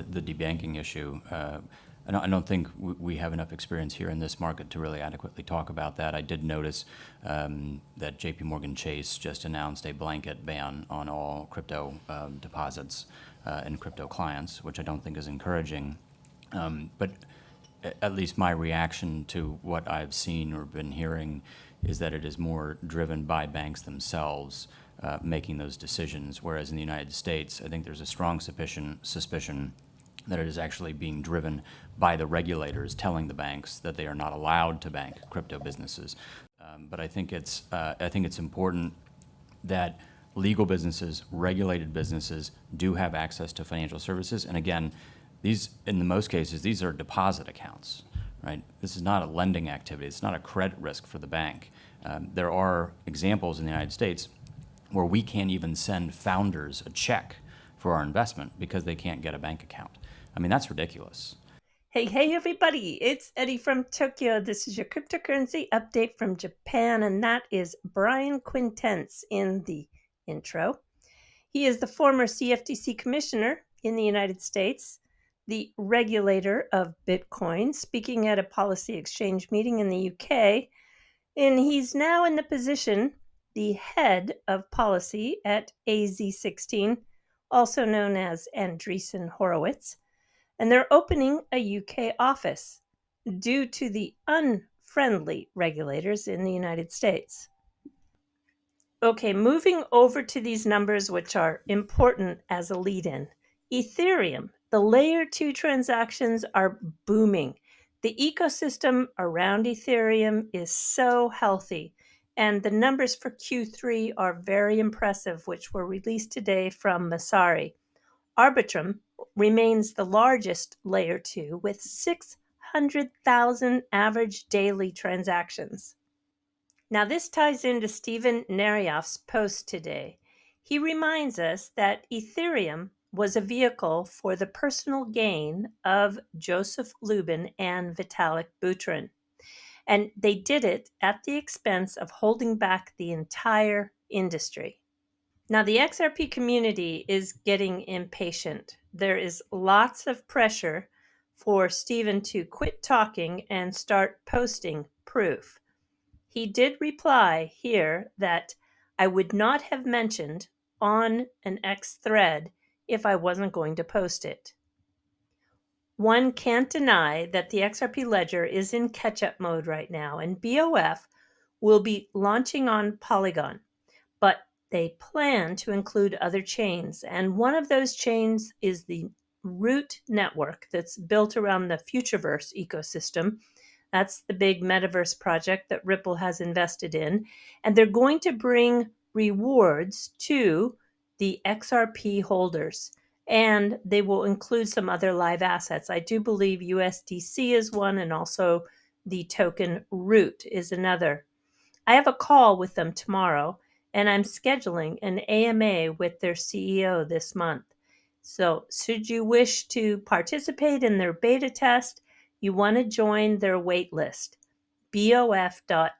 the debanking issue. I don't think we have enough experience here in this market to really adequately talk about that. I did notice that JP Morgan Chase just announced a blanket ban on all crypto deposits and crypto clients, which I don't think is encouraging. But at least my reaction to what I've seen or been hearing is that it is more driven by banks themselves making those decisions, whereas in the United States, I think there's a strong suspicion that it is actually being driven by the regulators telling the banks that they are not allowed to bank crypto businesses. But I think it's important that legal businesses, regulated businesses, do have access to financial services. And again, these, in the most cases, these are deposit accounts, right? This is not a lending activity. It's not a credit risk for the bank. There are examples in the United States where we can't even send founders a check for our investment because they can't get a bank account. I mean, that's ridiculous. Hey, everybody, it's Eddie from Tokyo. This is your cryptocurrency update from Japan, and that is Brian Quintense in the intro. He is the former CFTC commissioner in the United States, the regulator of Bitcoin, speaking at a policy exchange meeting in the UK, and he's now in the position, the head of policy at AZ16, also known as Andreessen Horowitz. And they're opening a UK office due to the unfriendly regulators in the United States. Okay, moving over to these numbers, which are important as a lead-in. Ethereum, the layer 2 transactions are booming. The ecosystem around Ethereum is so healthy, and the numbers for Q3 are very impressive, which were released today from Messari. Arbitrum remains the largest layer 2 with 600,000 average daily transactions. Now, this ties into Steven Narioff's post today. He reminds us that Ethereum was a vehicle for the personal gain of Joseph Lubin and Vitalik Buterin. And they did it at the expense of holding back the entire industry. Now, the XRP community is getting impatient. There is lots of pressure for Steven to quit talking and start posting proof. He did reply here that I would not have mentioned on an X thread if I wasn't going to post it. One can't deny that the XRP ledger is in catch-up mode right now, and BOF will be launching on Polygon, but they plan to include other chains, and one of those chains is the Root network that's built around the Futureverse ecosystem. That's the big Metaverse project that Ripple has invested in, and they're going to bring rewards to the XRP holders, and they will include some other live assets. I do believe USDC is one, and also the token Root is another. I have a call with them tomorrow, and I'm scheduling an AMA with their CEO this month. So, should you wish to participate in their beta test, you want to join their waitlist, bof.xyz.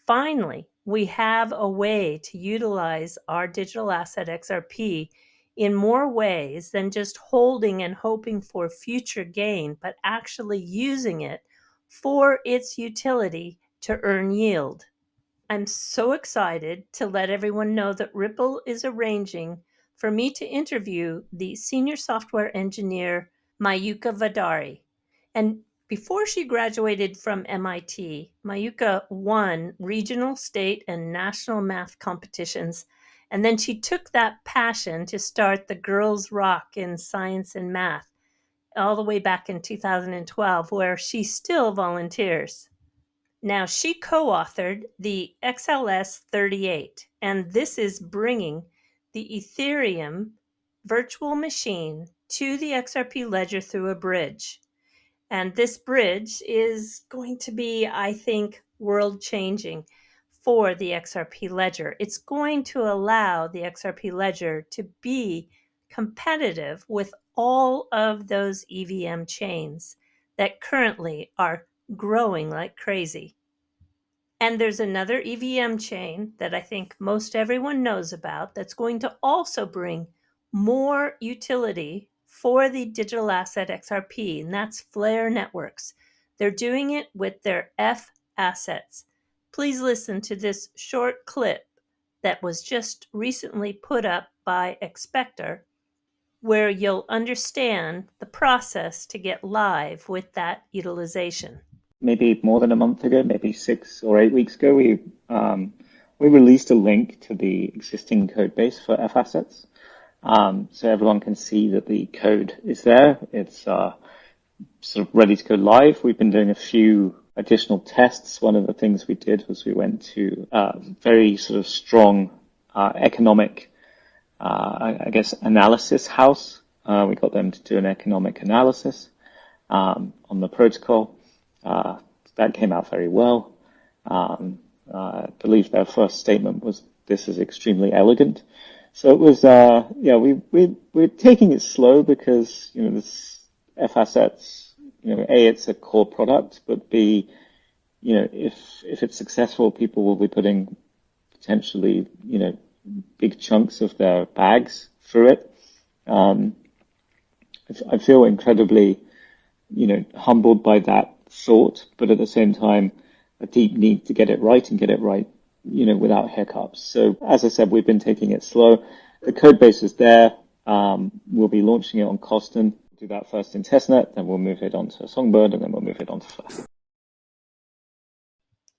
Finally, we have a way to utilize our digital asset XRP in more ways than just holding and hoping for future gain, but actually using it for its utility to earn yield. I'm so excited to let everyone know that Ripple is arranging for me to interview the senior software engineer Mayuka Vadari. And before she graduated from MIT, Mayuka won regional, state, and national math competitions. And then she took that passion to start the Girls Rock in science and math all the way back in 2012, where she still volunteers. Now, she co-authored the XLS 38, and this is bringing the Ethereum virtual machine to the XRP ledger through a bridge. And this bridge is going to be, I think, world-changing for the XRP ledger. It's going to allow the XRP ledger to be competitive with all of those EVM chains that currently are growing like crazy. And there's another EVM chain that I think most everyone knows about that's going to also bring more utility for the digital asset XRP, and that's Flare Networks. They're doing it with their F assets. Please listen to this short clip that was just recently put up by Expector, where you'll understand the process to get live with that utilization. Maybe more than a month ago, maybe 6 or 8 weeks ago, we released a link to the existing code base for F assets, so everyone can see that the code is there. It's sort of ready to go live. We've been doing a few additional tests. One of the things we did was we went to a very sort of strong economic, I guess, analysis house. We got them to do an economic analysis on the protocol. That came out very well. I believe their first statement was, "This is extremely elegant." So it was, we're taking it slow because, this F assets, A, it's a core product, but B, if it's successful, people will be putting potentially, big chunks of their bags through it. I feel incredibly, humbled by that thought, but at the same time, a deep need to get it right and get it right, without hiccups. So as I said, we've been taking it slow. The code base is there. We'll be launching it on Coston. Do that first in testnet, then we'll move it onto Songbird, and then we'll move it onto Flare.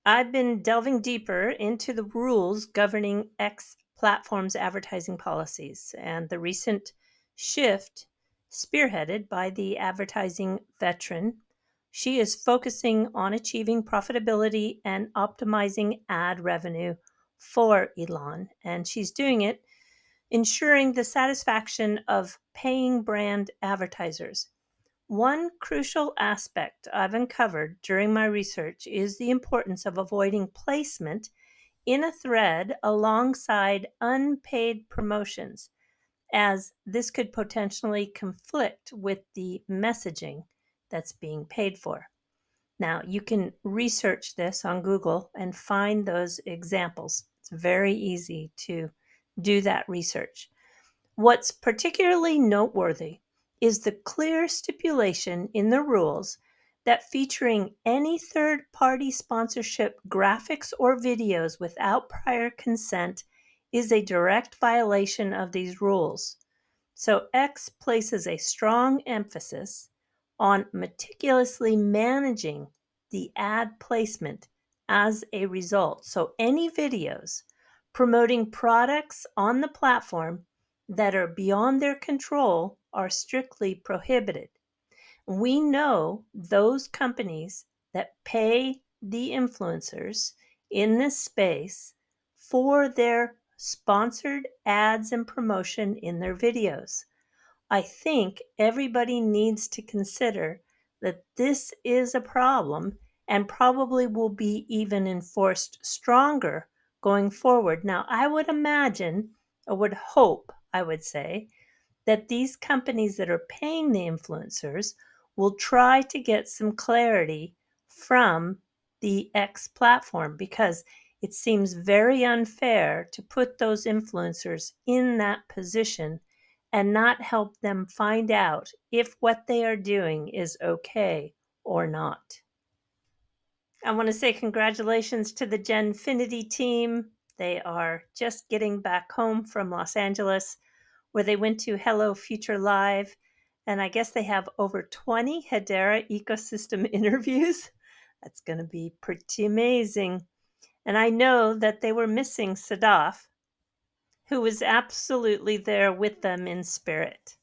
I've been delving deeper into the rules governing X platform's advertising policies and the recent shift spearheaded by the advertising veteran. She is focusing on achieving profitability and optimizing ad revenue for Elon, and she's doing it ensuring the satisfaction of paying brand advertisers. One crucial aspect I've uncovered during my research is the importance of avoiding placement in a thread alongside unpaid promotions, as this could potentially conflict with the messaging that's being paid for. Now, you can research this on Google and find those examples. It's very easy to do that research. What's particularly noteworthy is the clear stipulation in the rules that featuring any third-party sponsorship graphics or videos without prior consent is a direct violation of these rules. So X places a strong emphasis on meticulously managing the ad placement as a result. So any videos promoting products on the platform that are beyond their control are strictly prohibited. We know those companies that pay the influencers in this space for their sponsored ads and promotion in their videos. I think everybody needs to consider that this is a problem and probably will be even enforced stronger going forward. Now, I would imagine, or would hope, I would say, that these companies that are paying the influencers will try to get some clarity from the X platform, because it seems very unfair to put those influencers in that position and not help them find out if what they are doing is okay or not. I want to say congratulations to the Genfinity team. They are just getting back home from Los Angeles, where they went to Hello Future Live. And I guess they have over 20 Hedera ecosystem interviews. That's going to be pretty amazing. And I know that they were missing Sadaf, who was absolutely there with them in spirit.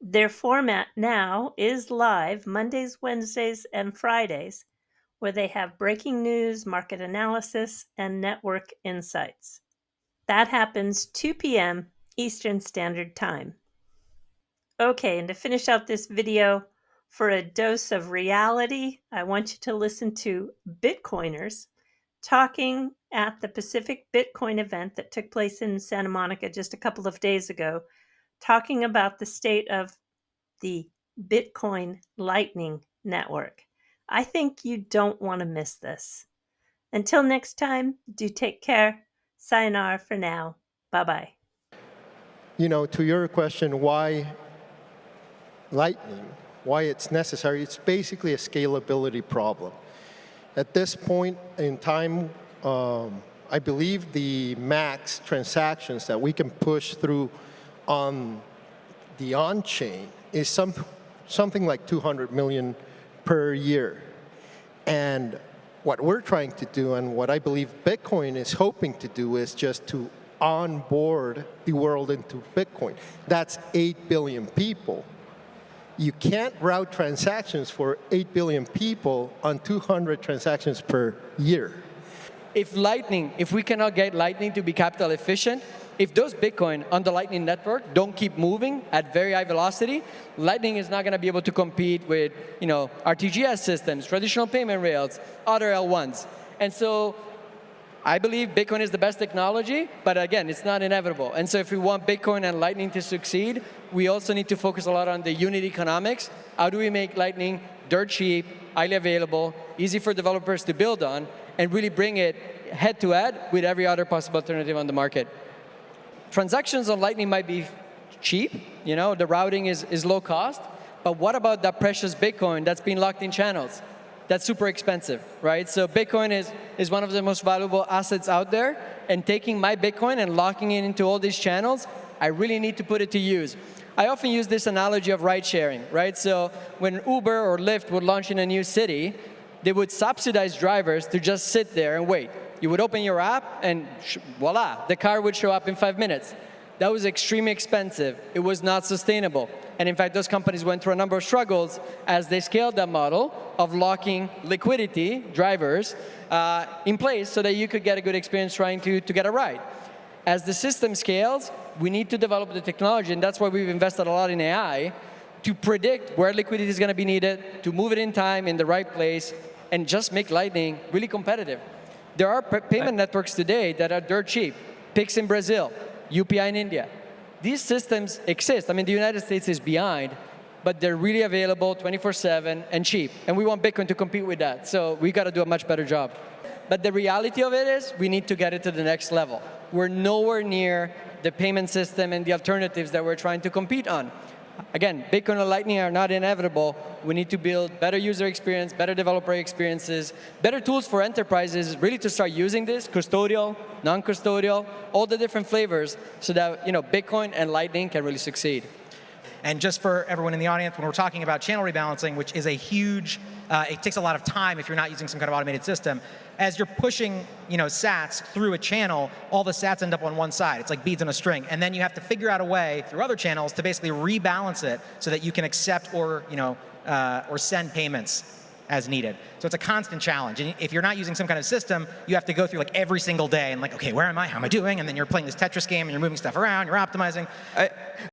Their format now is live Mondays, Wednesdays, and Fridays, where they have breaking news, market analysis, and network insights. That happens 2 p.m. Eastern Standard Time. Okay, and to finish out this video, for a dose of reality, I want you to listen to Bitcoiners talking at the Pacific Bitcoin event that took place in Santa Monica just a couple of days ago, talking about the state of the Bitcoin Lightning Network. I think you don't want to miss this. Until next time, do take care. Sayonara for now. Bye-bye. to your question, why Lightning, why it's necessary, it's basically a scalability problem. At this point in time, I believe the max transactions that we can push through on the on-chain is something like 200 million per year. And what we're trying to do, and what I believe Bitcoin is hoping to do, is just to onboard the world into Bitcoin. That's 8 billion people. You can't route transactions for 8 billion people on 200 transactions per year. If we cannot get Lightning to be capital efficient, if those Bitcoin on the Lightning network don't keep moving at very high velocity, Lightning is not going to be able to compete with, RTGS systems, traditional payment rails, other L1s. And so I believe Bitcoin is the best technology, but again, it's not inevitable. And so if we want Bitcoin and Lightning to succeed, we also need to focus a lot on the unit economics. How do we make Lightning dirt cheap, highly available, easy for developers to build on, and really bring it head-to-head with every other possible alternative on the market? Transactions on Lightning might be cheap, the routing is low cost, but what about that precious Bitcoin that's been locked in channels? That's super expensive, right? So Bitcoin is one of the most valuable assets out there, and taking my Bitcoin and locking it into all these channels, I really need to put it to use. I often use this analogy of ride sharing, right? So when Uber or Lyft would launch in a new city, they would subsidize drivers to just sit there and wait. You would open your app, and voila, the car would show up in 5 minutes. That was extremely expensive. It was not sustainable. And in fact, those companies went through a number of struggles as they scaled that model of locking liquidity, drivers, in place so that you could get a good experience trying to get a ride. As the system scales, we need to develop the technology, and that's why we've invested a lot in AI, to predict where liquidity is going to be needed, to move it in time, in the right place, and just make Lightning really competitive. There are payment networks today that are dirt cheap. Pix in Brazil, UPI in India. These systems exist. I mean, the United States is behind, but they're really available 24/7 and cheap. And we want Bitcoin to compete with that. So we got to do a much better job. But the reality of it is we need to get it to the next level. We're nowhere near the payment system and the alternatives that we're trying to compete on. Again, Bitcoin and Lightning are not inevitable. We need to build better user experience, better developer experiences, better tools for enterprises really to start using this, custodial, non-custodial, all the different flavors so that Bitcoin and Lightning can really succeed. And just for everyone in the audience, when we're talking about channel rebalancing, which is a huge, it takes a lot of time if you're not using some kind of automated system. As you're pushing, sats through a channel, all the sats end up on one side. It's like beads on a string, and then you have to figure out a way through other channels to basically rebalance it so that you can accept or send payments as needed. So it's a constant challenge. And if you're not using some kind of system, you have to go through every single day and okay, where am I? How am I doing? And then you're playing this Tetris game and you're moving stuff around, you're optimizing.